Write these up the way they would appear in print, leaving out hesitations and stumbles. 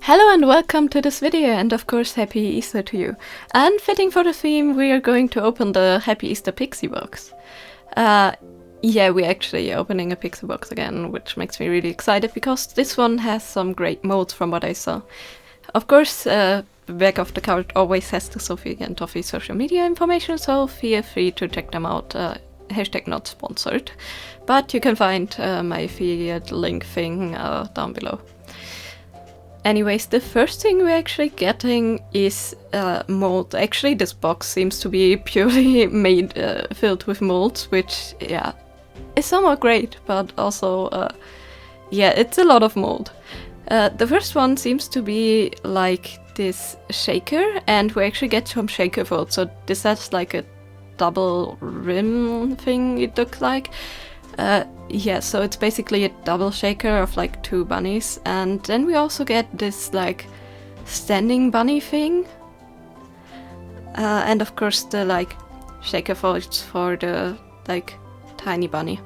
Hello and welcome to this video, and of course happy Easter to you. And fitting for the theme, we are going to open the Happy Easter Pixie box. Yeah, we're actually opening a Pixie box again, which makes me really excited because this one has some great molds from what I saw. Of course, the back of the card always has the Sophie and Toffee social media information, so feel free to check them out. Hashtag not sponsored, but you can find my affiliate link thing down below. Anyways, the first thing we're actually getting is mold. Actually, this box seems to be purely made, filled with molds, which, yeah, is somewhat great, but also, yeah, it's a lot of mold. The first one seems to be like this shaker, and we actually get some shaker fold, so this has like a double rim thing, it looks like. Yeah, so it's basically a double shaker of like two bunnies, and then we also get this like standing bunny thing, and of course the like shaker folds for the like tiny bunny.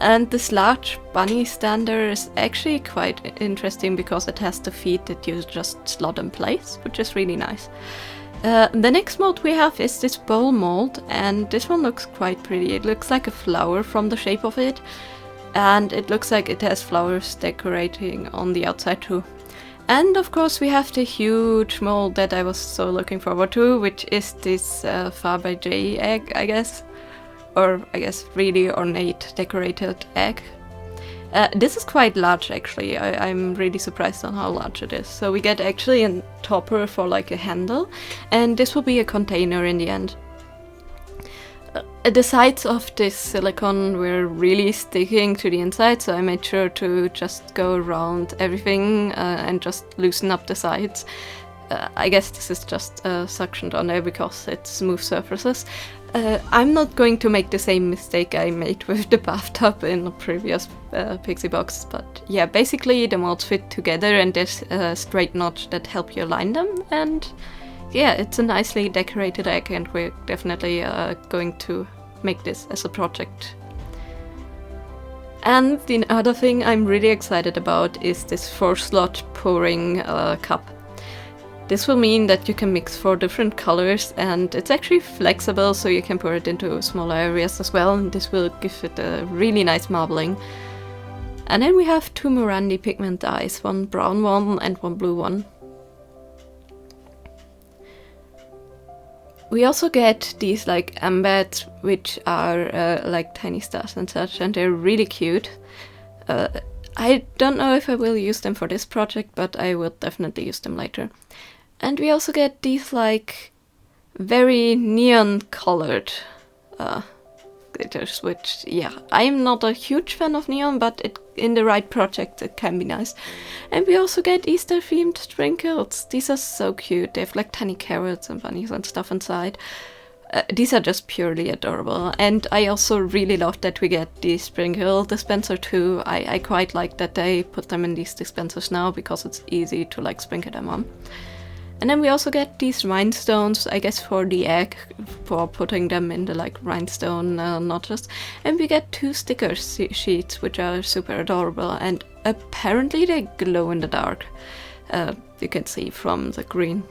And this large bunny stander is actually quite interesting because it has the feet that you just slot in place, which is really nice. The next mold we have is this bowl mold, and this one looks quite pretty. It looks like a flower from the shape of it, and it looks like it has flowers decorating on the outside too. And of course we have the huge mold that I was so looking forward to, which is this Far by J egg, I guess. Or I guess really ornate decorated egg. This is quite large actually. I'm really surprised on how large it is. So we get actually a topper for like a handle, and this will be a container in the end. The sides of this silicone were really sticking to the inside, so I made sure to just go around everything and just loosen up the sides. I guess this is just suctioned on there because it's smooth surfaces. I'm not going to make the same mistake I made with the bathtub in the previous Pixie box, but yeah, basically the molds fit together and there's a straight notch that help you align them, and yeah, it's a nicely decorated egg, and we're definitely going to make this as a project. And the other thing I'm really excited about is this 4-slot pouring cup. This will mean that you can mix 4 different colors, and it's actually flexible, so you can pour it into smaller areas as well, and this will give it a really nice marbling. And then we have 2 Morandi pigment dyes, one brown one and one blue one. We also get these like embeds, which are like tiny stars and such, and they're really cute. I don't know if I will use them for this project, but I will definitely use them later. And we also get these like very neon colored glitters, which, yeah, I'm not a huge fan of neon, but in the right project it can be nice. And we also get Easter themed sprinkles. These are so cute. They have like tiny carrots and bunnies and stuff inside. These are just purely adorable, and I also really love that we get the sprinkle dispenser too. I quite like that they put them in these dispensers now because it's easy to like sprinkle them on. And then we also get these rhinestones, I guess for the egg, for putting them in the like rhinestone notches. And we get 2 sticker sheets, which are super adorable, and apparently they glow in the dark. You can see from the green.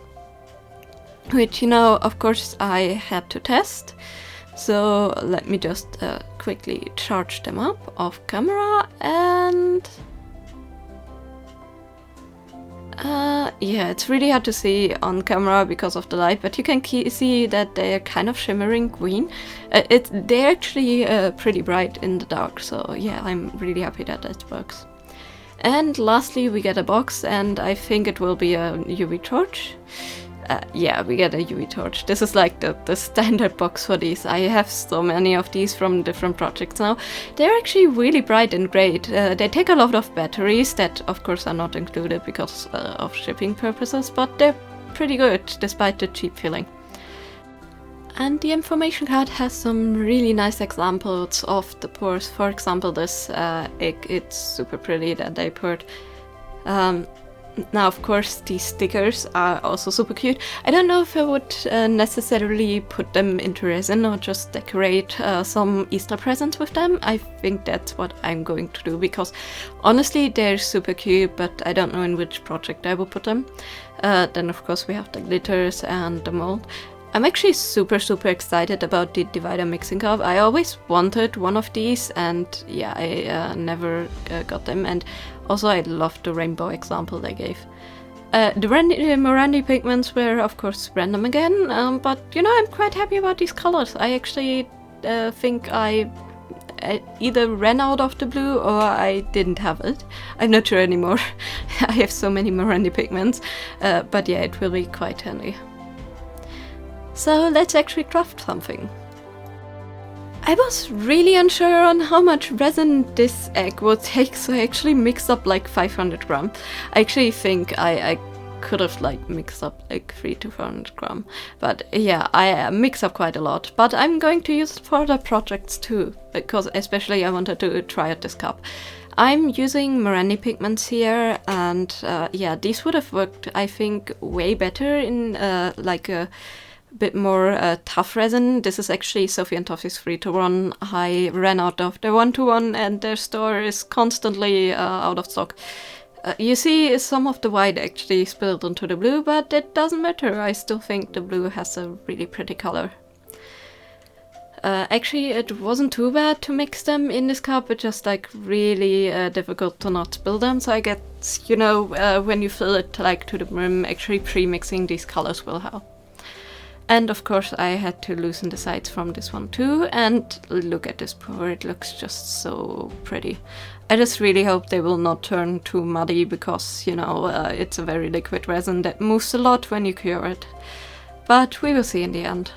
Which, you know, of course I had to test. So let me just quickly charge them up off camera, and yeah, it's really hard to see on camera because of the light, but you can see that they're kind of shimmering green. They're actually pretty bright in the dark, so yeah, I'm really happy that that works. And lastly we get a box, and I think it will be a UV torch. Yeah, we get a UV torch. This is like the standard box for these. I have so many of these from different projects now. They're actually really bright and great. They take a lot of batteries that of course are not included because of shipping purposes, but they're pretty good despite the cheap feeling. And the information card has some really nice examples of the pours. For example, this egg, it's super pretty that they poured. Now, of course, these stickers are also super cute. I don't know if I would necessarily put them into resin or just decorate some Easter presents with them. I think that's what I'm going to do, because honestly they're super cute, but I don't know in which project I will put them. Then of course we have the glitters and the mold. I'm actually super excited about the divider mixing cup. I always wanted one of these, and yeah, I never got them. And also I loved the rainbow example they gave. The Morandi pigments were of course random again, but you know, I'm quite happy about these colors. I actually think I either ran out of the blue or I didn't have it. I'm not sure anymore. I have so many Morandi pigments, but yeah, it will be quite handy. So let's actually craft something. I was really unsure on how much resin this egg would take, so I actually mixed up like 500 grams. I actually think I could have like mixed up like 300 to 400 grams, but yeah, I mix up quite a lot. But I'm going to use it for other projects too, because especially I wanted to try out this cup. I'm using Morandi pigments here, and yeah, these would have worked, I think, way better in like a bit more tough resin. This is actually Sophie and Toffee's 3-to-1. I ran out of the 1-to-1 and their store is constantly out of stock. You see some of the white actually spilled into the blue, but it doesn't matter. I still think the blue has a really pretty color. Actually, it wasn't too bad to mix them in this cup. It's just like really difficult to not spill them. So I guess, you know, when you fill it like to the brim, actually pre-mixing these colors will help. And of course I had to loosen the sides from this one too, and look at this pour, it looks just so pretty. I just really hope they will not turn too muddy, because, you know, it's a very liquid resin that moves a lot when you cure it. But we will see in the end.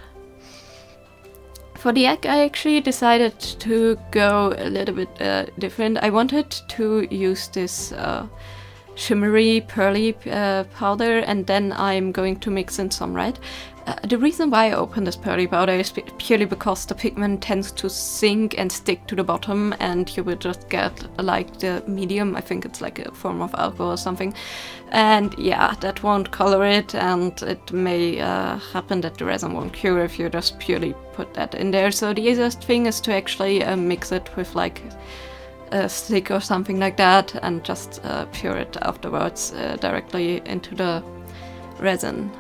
For the egg, I actually decided to go a little bit different. I wanted to use this shimmery pearly powder, and then I'm going to mix in some red. The reason why I opened this pearly powder is purely because the pigment tends to sink and stick to the bottom, and you will just get like the medium, I think it's like a form of alcohol or something, and yeah, that won't color it, and it may happen that the resin won't cure if you just purely put that in there. So the easiest thing is to actually mix it with like a stick or something like that, and just pour it afterwards directly into the resin.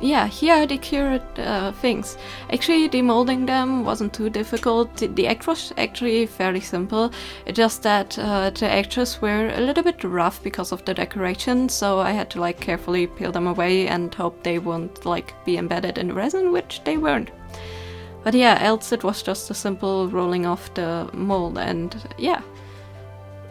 Yeah, here are the cured things. Actually, demolding them wasn't too difficult. The egg was actually fairly simple. It's just that the edges were a little bit rough because of the decoration, so I had to like carefully peel them away and hope they won't like be embedded in the resin, which they weren't. But yeah, else it was just a simple rolling off the mold, and yeah.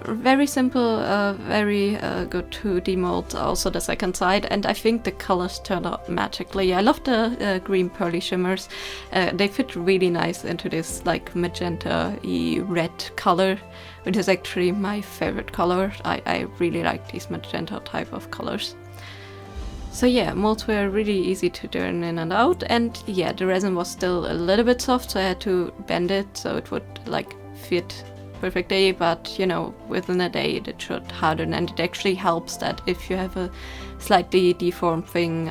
Very simple, very good to demold also the second side, and I think the colors turned out magically. I love the green pearly shimmers. They fit really nice into this like magenta-y red color, which is actually my favorite color. I really like these magenta type of colors. So yeah, molds were really easy to turn in and out, and yeah, the resin was still a little bit soft, so I had to bend it so it would like fit perfectly, but you know, within a day it should harden, and it actually helps that if you have a slightly deformed thing,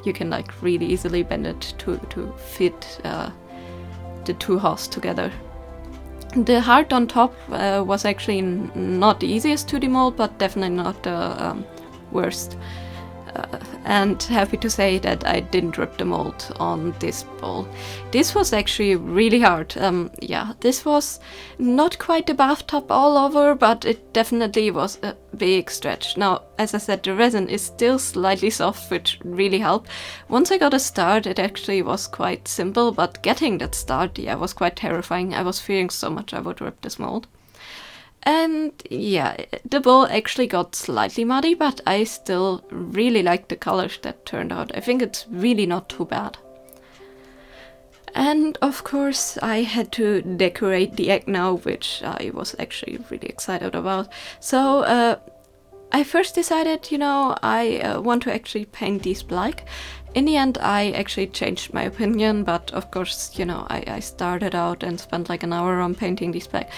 you can like really easily bend it to fit the two halves together. The heart on top was actually not the easiest to demold, but definitely not the worst. And happy to say that I didn't rip the mold on this bowl. This was actually really hard. Yeah, this was not quite the bathtub all over, but it definitely was a big stretch. Now, as I said, the resin is still slightly soft, which really helped. Once I got a start, it actually was quite simple, but getting that start, yeah, was quite terrifying. I was fearing so much I would rip this mold. And yeah, the bowl actually got slightly muddy, but I still really like the colors that turned out. I think it's really not too bad. And of course I had to decorate the egg now, which I was actually really excited about. So I first decided, you know, I want to actually paint these black. In the end I actually changed my opinion, but of course, you know, I started out and spent like an hour on painting these black.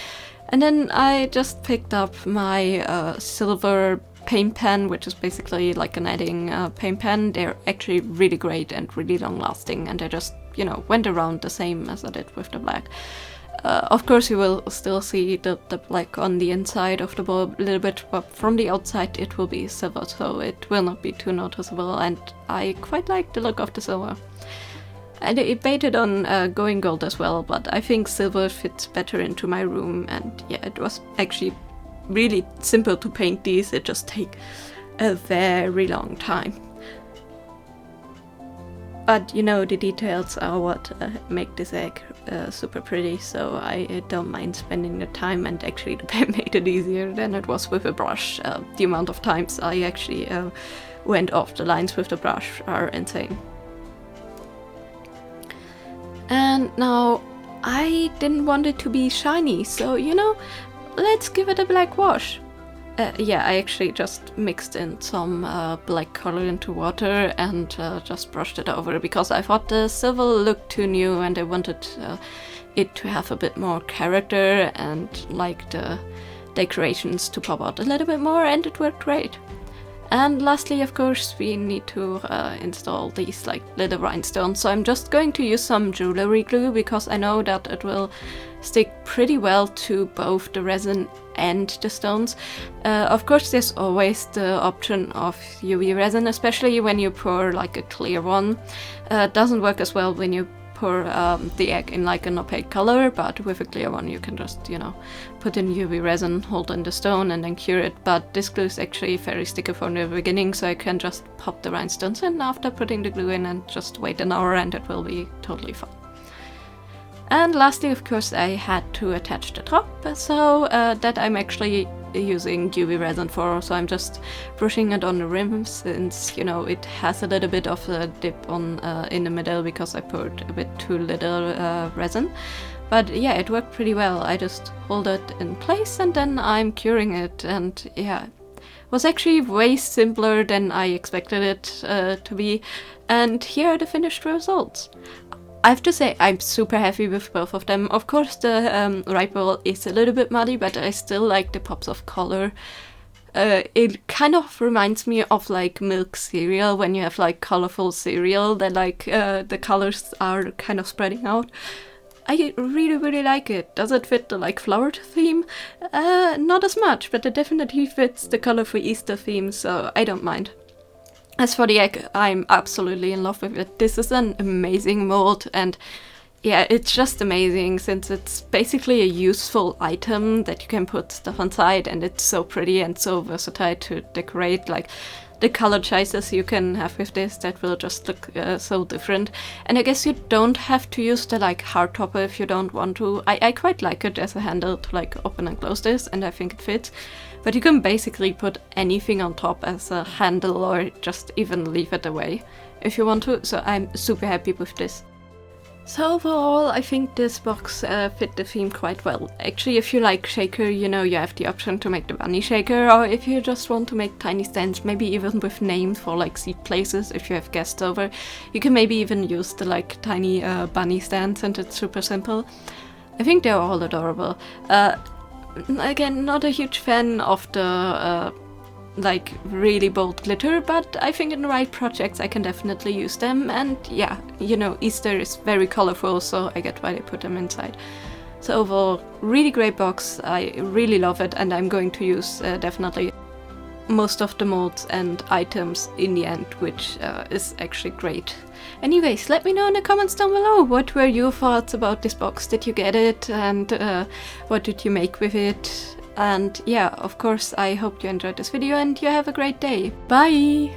And then I just picked up my silver paint pen, which is basically like an adding paint pen. They're actually really great and really long lasting, and I just, you know, went around the same as I did with the black. Of course you will still see the black on the inside of the bulb a little bit, but from the outside it will be silver, so it will not be too noticeable, and I quite like the look of the silver. I debated on going gold as well, but I think silver fits better into my room, and yeah, it was actually really simple to paint these. It just takes a very long time. But you know, the details are what make this egg super pretty, so I don't mind spending the time, and actually the pen made it easier than it was with a brush. The amount of times I actually went off the lines with the brush are insane. And now I didn't want it to be shiny, so you know, let's give it a black wash. Yeah, I actually just mixed in some black color into water and just brushed it over, because I thought the silver looked too new and I wanted it to have a bit more character and like the decorations to pop out a little bit more, and it worked great. And lastly, of course, we need to install these like little rhinestones. So I'm just going to use some jewelry glue, because I know that it will stick pretty well to both the resin and the stones. Of course, there's always the option of UV resin, especially when you pour like a clear one. It doesn't work as well when you pour the egg in like an opaque color, but with a clear one you can just, you know, put in UV resin, hold in the stone and then cure it. But this glue is actually very sticky from the beginning, so I can just pop the rhinestones in after putting the glue in and just wait an hour and it will be totally fine. And lastly, of course, I had to attach the top, so that I'm actually using UV resin for, so I'm just brushing it on the rim, since, you know, it has a little bit of a dip on in the middle because I poured a bit too little resin. But yeah, it worked pretty well. I just hold it in place and then I'm curing it, and yeah, it was actually way simpler than I expected it to be. And here are the finished results. I have to say, I'm super happy with both of them. Of course, the right bowl is a little bit muddy, but I still like the pops of color. It kind of reminds me of like milk cereal, when you have like colorful cereal that like the colors are kind of spreading out. I really like it. Does it fit the like flowered theme? Not as much, but it definitely fits the colorful Easter theme, so I don't mind. As for the egg, I'm absolutely in love with it. This is an amazing mold, and yeah, it's just amazing since it's basically a useful item that you can put stuff inside, and it's so pretty and so versatile to decorate. Like the color choices you can have with this that will just look so different. And I guess you don't have to use the like hard topper if you don't want to. I quite like it as a handle to like open and close this, and I think it fits. But you can basically put anything on top as a handle, or just even leave it away if you want to, so I'm super happy with this. So overall, I think this box fit the theme quite well. Actually, if you like shaker, you know, you have the option to make the bunny shaker, or if you just want to make tiny stands, maybe even with names for like seat places if you have guests over, you can maybe even use the like tiny bunny stands, and it's super simple. I think they're all adorable. Again, not a huge fan of the like really bold glitter, but I think in the right projects I can definitely use them. And yeah, you know, Easter is very colorful, so I get why they put them inside. So overall, really great box. I really love it, and I'm going to use definitely most of the molds and items in the end, which is actually great. Anyways, let me know in the comments down below, what were your thoughts about this box? Did you get it? And what did you make with it? And yeah, of course, I hope you enjoyed this video and you have a great day. Bye!